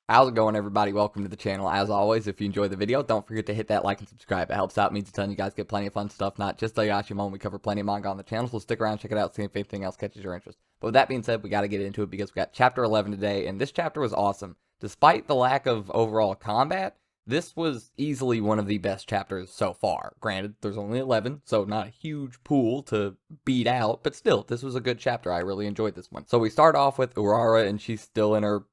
How's it going, everybody? Welcome to the channel. As always, if you enjoyed the video, don't forget to hit that like and subscribe. It helps out, means a ton. You guys get plenty of fun stuff, not just Ayashimon. We cover plenty of manga on the channel, so stick around, check it out, see if anything else catches your interest. But with that being said, we got to get into it because we got chapter 11 today, and this chapter was awesome. Despite the lack of overall combat, this was easily one of the best chapters so far. Granted, there's only 11, so not a huge pool to beat out, but still, this was a good chapter. I really enjoyed this one. So we start off with Urara, and she's still in her,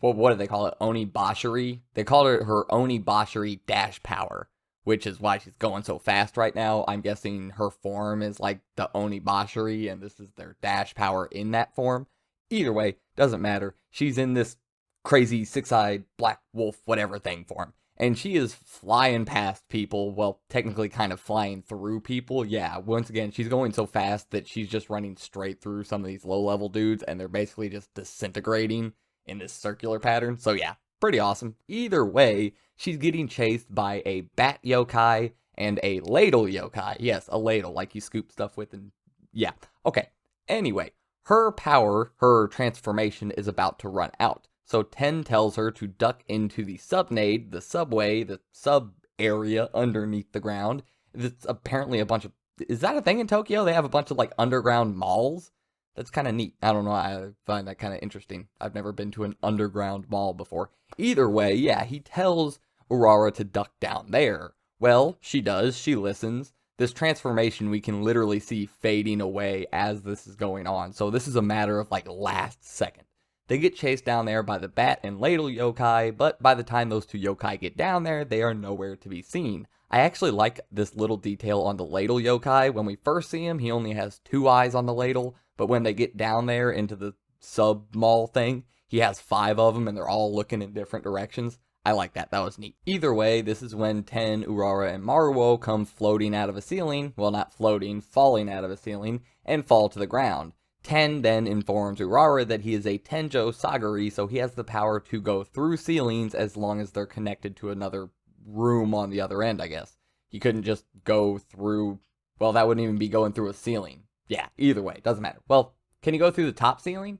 well, what do they call it? Onibashiri? They call her Onibashiri dash power, which is why she's going so fast right now. I'm guessing her form is like the Onibashiri, and this is their dash power in that form. Either way, doesn't matter. She's in this crazy six-eyed black wolf whatever thing form. And she is flying past people, well, technically kind of flying through people. Yeah, once again, she's going so fast that she's just running straight through some of these low-level dudes, and they're basically just disintegrating in this circular pattern. So yeah, pretty awesome. Either way, she's getting chased by a bat yokai and a ladle yokai. Yes, a ladle, like you scoop stuff with, and yeah. Okay, anyway, her power, her transformation is about to run out. So Ten tells her to duck into the subnade, the subway, the sub area underneath the ground. It's apparently a bunch of, is that a thing in Tokyo? They have a bunch of like underground malls? That's kind of neat. I don't know. I find that kind of interesting. I've never been to an underground mall before. Either way, yeah, he tells Urara to duck down there. Well, she does. She listens. This transformation we can literally see fading away as this is going on. So this is a matter of like last second. They get chased down there by the bat and ladle yokai, but by the time those two yokai get down there, they are nowhere to be seen. I actually like this little detail on the ladle yokai. When we first see him, he only has 2 eyes on the ladle, but when they get down there into the sub-mall thing, he has 5 of them and they're all looking in different directions. I like that. That was neat. Either way, this is when Ten, Urara, and Maruo come floating out of a ceiling. Well, not floating, falling out of a ceiling, and fall to the ground. Ten then informs Urara that he is a Tenjo Sagari, so he has the power to go through ceilings as long as they're connected to another room on the other end, I guess. He couldn't just go through, well, that wouldn't even be going through a ceiling. Yeah, either way, doesn't matter. Well, can he go through the top ceiling?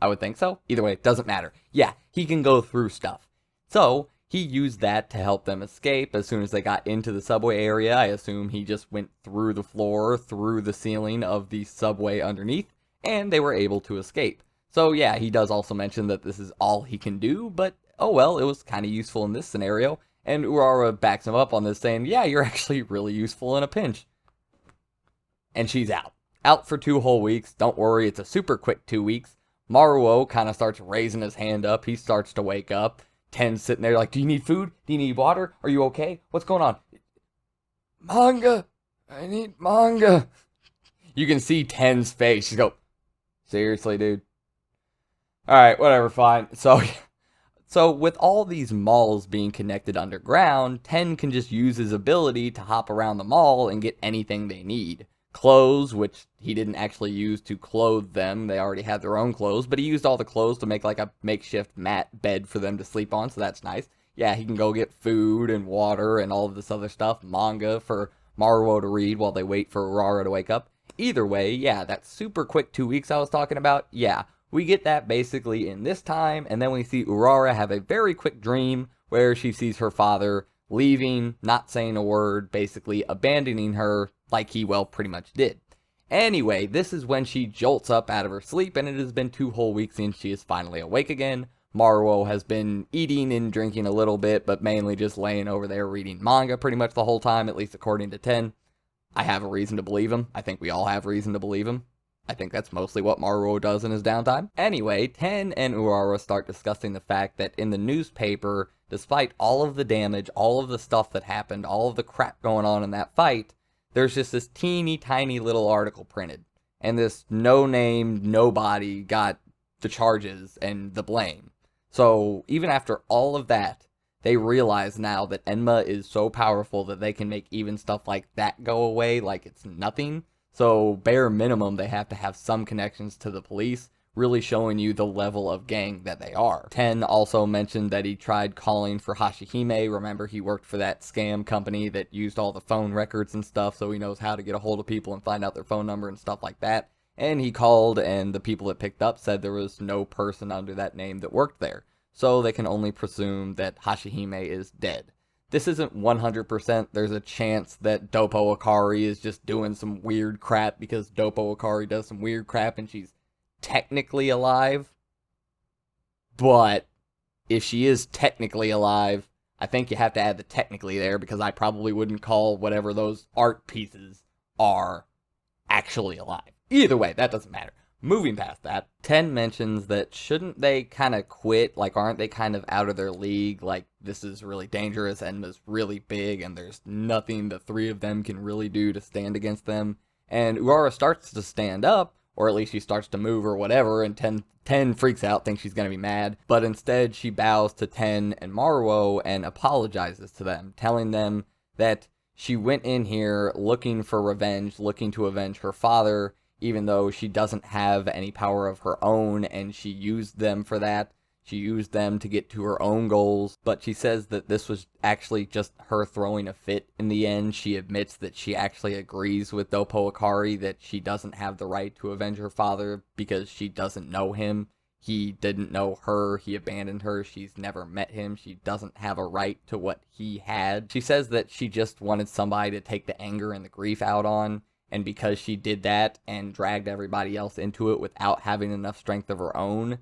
I would think so. Either way, it doesn't matter. Yeah, he can go through stuff. So, he used that to help them escape. As soon as they got into the subway area, I assume he just went through the floor, through the ceiling of the subway underneath, and they were able to escape. So yeah, he does also mention that this is all he can do, but oh well, it was kind of useful in this scenario. And Urara backs him up on this, saying, yeah, you're actually really useful in a pinch. And she's out. Out for 2 whole weeks. Don't worry, it's a super quick 2 weeks. Maruo kind of starts raising his hand up. He starts to wake up. Ten's sitting there like, do you need food? Do you need water? Are you okay? What's going on? Manga! I need manga! You can see Ten's face. She's go, seriously, dude? Alright, whatever, fine. So with all these malls being connected underground, Ten can just use his ability to hop around the mall and get anything they need. Clothes, which he didn't actually use to clothe them. They already had their own clothes, but he used all the clothes to make like a makeshift mat bed for them to sleep on, so that's nice. Yeah, he can go get food and water and all of this other stuff. Manga for Maruo to read while they wait for Urara to wake up. Either way, yeah, that super quick 2 weeks I was talking about, yeah, we get that basically in this time, and then we see Urara have a very quick dream where she sees her father leaving, not saying a word, basically abandoning her like he, well, pretty much did. Anyway, this is when she jolts up out of her sleep, and it has been 2 whole weeks since she is finally awake again. Maruo has been eating and drinking a little bit, but mainly just laying over there reading manga pretty much the whole time, at least according to Ten. I have a reason to believe him. I think we all have reason to believe him. I think that's mostly what Maruo does in his downtime. Anyway, Ten and Urara start discussing the fact that in the newspaper, despite all of the damage, all of the stuff that happened, all of the crap going on in that fight, there's just this teeny tiny little article printed. And this no-name, nobody got the charges and the blame. So even after all of that, they realize now that Enma is so powerful that they can make even stuff like that go away like it's nothing. So bare minimum, they have to have some connections to the police, really showing you the level of gang that they are. Ten also mentioned that he tried calling for Hashihime. Remember, he worked for that scam company that used all the phone records and stuff, so he knows how to get a hold of people and find out their phone number and stuff like that. And he called, and the people that picked up said there was no person under that name that worked there. so they can only presume that Hashihime is dead. This isn't 100%. There's a chance that Doppo Akari is just doing some weird crap because Doppo Akari does some weird crap and she's technically alive. But if she is technically alive, I think you have to add the technically there because I probably wouldn't call whatever those art pieces are actually alive. Either way, that doesn't matter. Moving past that, 10 mentions that shouldn't they kind of quit? Like, aren't they kind of out of their league? Like, this is really dangerous, Enma's really big, and there's nothing the three of them can really do to stand against them. And Urara starts to stand up, or at least she starts to move or whatever, and 10 freaks out, thinks she's going to be mad. But instead, she bows to 10 and Maruo and apologizes to them, telling them that she went in here looking for revenge, looking to avenge her father, even though she doesn't have any power of her own, and she used them for that. She used them to get to her own goals, but she says that this was actually just her throwing a fit in the end. She admits that she actually agrees with Doppo Akari that she doesn't have the right to avenge her father because she doesn't know him. He didn't know her, he abandoned her, she's never met him, she doesn't have a right to what he had. She says that she just wanted somebody to take the anger and the grief out on, and because she did that and dragged everybody else into it without having enough strength of her own,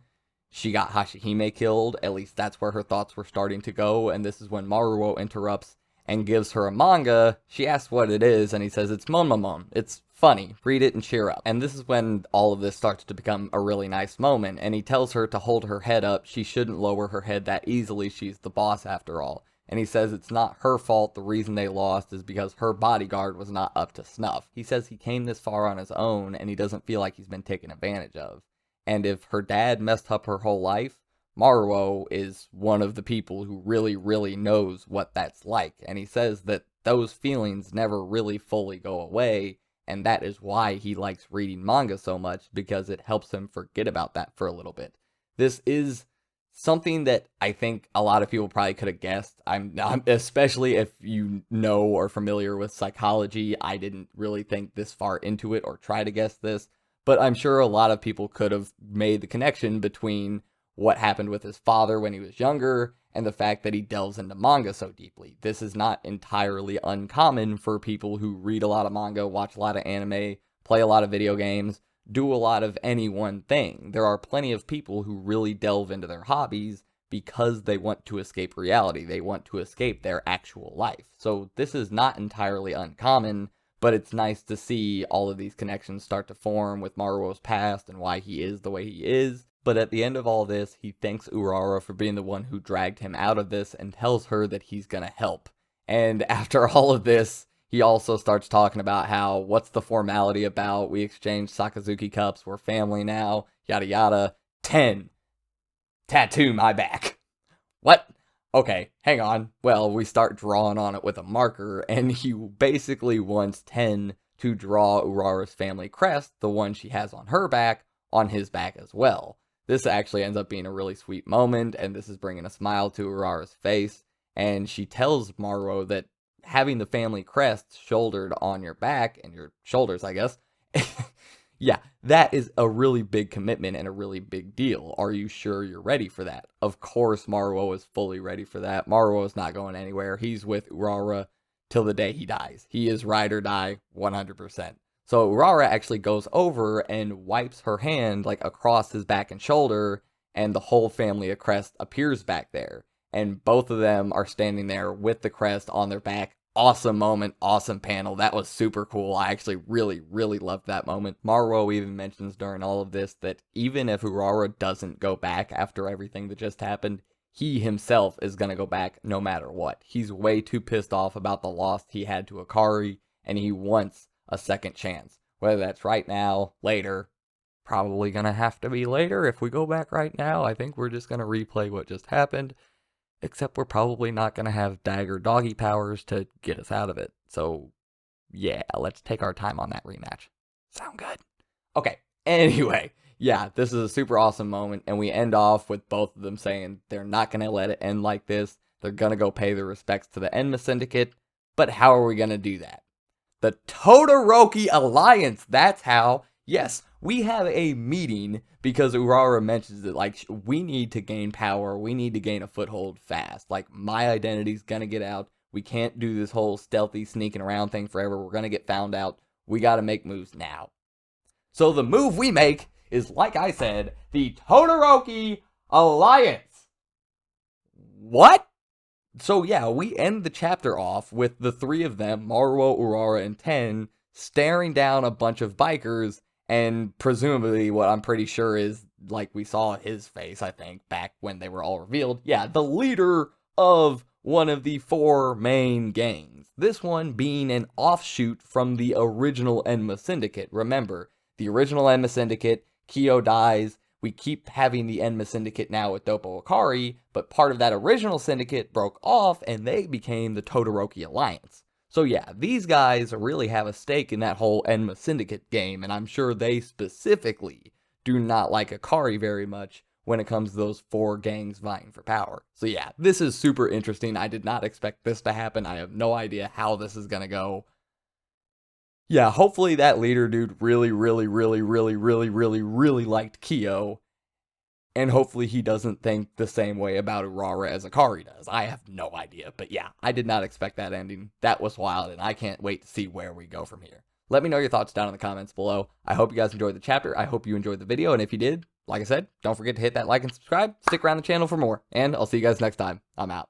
she got Hashihime killed. At least that's where her thoughts were starting to go, and this is when Maruo interrupts and gives her a manga. She asks what it is, and he says it's Monmamon. It's funny. Read it and cheer up. And this is when all of this starts to become a really nice moment, and he tells her to hold her head up. She shouldn't lower her head that easily. She's the boss after all. And he says it's not her fault. The reason they lost is because her bodyguard was not up to snuff. He says he came this far on his own, and he doesn't feel like he's been taken advantage of. And if her dad messed up her whole life, Maruo is one of the people who really, really knows what that's like. And he says that those feelings never really fully go away, and that is why he likes reading manga so much, because it helps him forget about that for a little bit. This is something that I think a lot of people probably could have guessed. I'm especially if you know or familiar with psychology, I didn't really think this far into it or try to guess this, but I'm sure a lot of people could have made the connection between what happened with his father when he was younger and the fact that he delves into manga so deeply. This is not entirely uncommon for people who read a lot of manga, watch a lot of anime, play a lot of video games, do a lot of any one thing. There are plenty of people who really delve into their hobbies because they want to escape reality. They want to escape their actual life. So this is not entirely uncommon, but it's nice to see all of these connections start to form with Maruo's past and why he is the way he is. But at the end of all this, he thanks Urara for being the one who dragged him out of this and tells her that he's gonna help. And after all of this, he also starts talking about how, what's the formality about? We exchanged Sakazuki cups, we're family now, yada yada. 10. Tattoo my back. What? Okay, hang on. Well, we start drawing on it with a marker, and he basically wants 10 to draw Urara's family crest, the one she has on her back, on his back as well. This actually ends up being a really sweet moment, and this is bringing a smile to Urara's face, and she tells Maruo that having the family crest shouldered on your back, and your shoulders, I guess, yeah, that is a really big commitment and a really big deal. Are you sure you're ready for that? Of course Maruo is fully ready for that. Maruo is not going anywhere. He's with Urara till the day he dies. He is ride or die 100%. So Urara actually goes over and wipes her hand like across his back and shoulder, and the whole family of crest appears back there. And both of them are standing there with the crest on their back. Awesome moment, awesome panel. That was super cool. I actually really, really loved that moment. Maruo even mentions during all of this that even if Urara doesn't go back after everything that just happened, he himself is going to go back no matter what. He's way too pissed off about the loss he had to Akari, and he wants a second chance. Whether that's right now, later, probably going to have to be later. If we go back right now, I think we're just going to replay what just happened. Except we're probably not going to have dagger doggy powers to get us out of it. So, yeah, let's take our time on that rematch. Sound good? Okay, anyway, yeah, this is a super awesome moment, and we end off with both of them saying they're not going to let it end like this. They're going to go pay their respects to the Enma Syndicate, but how are we going to do that? The Todoroki Alliance, that's how. Yes, we have a meeting because Urara mentions that, like, we need to gain power. We need to gain a foothold fast. Like, my identity's gonna get out. We can't do this whole stealthy sneaking around thing forever. We're gonna get found out. We gotta make moves now. So the move we make is, like I said, the Todoroki Alliance. What? So yeah, we end the chapter off with the three of them, Maruo, Urara, and Ten, staring down a bunch of bikers, and presumably what I'm pretty sure is, like we saw his face, I think, back when they were all revealed. Yeah, the leader of one of the four main gangs. This one being an offshoot from the original Enma Syndicate. Remember, the original Enma Syndicate, Kyo dies. We keep having the Enma Syndicate now with Doppo Ikari, but part of that original syndicate broke off and they became the Todoroki Alliance. So yeah, these guys really have a stake in that whole Enma Syndicate game, and I'm sure they specifically do not like Ikari very much when it comes to those four gangs vying for power. So yeah, this is super interesting. I did not expect this to happen. I have no idea how this is gonna go. Yeah, hopefully that leader dude really liked Kyo, and hopefully he doesn't think the same way about Urara as Ikari does. I have no idea, but yeah, I did not expect that ending. That was wild, and I can't wait to see where we go from here. Let me know your thoughts down in the comments below. I hope you guys enjoyed the chapter. I hope you enjoyed the video, and if you did, like I said, don't forget to hit that like and subscribe. Stick around the channel for more, and I'll see you guys next time. I'm out.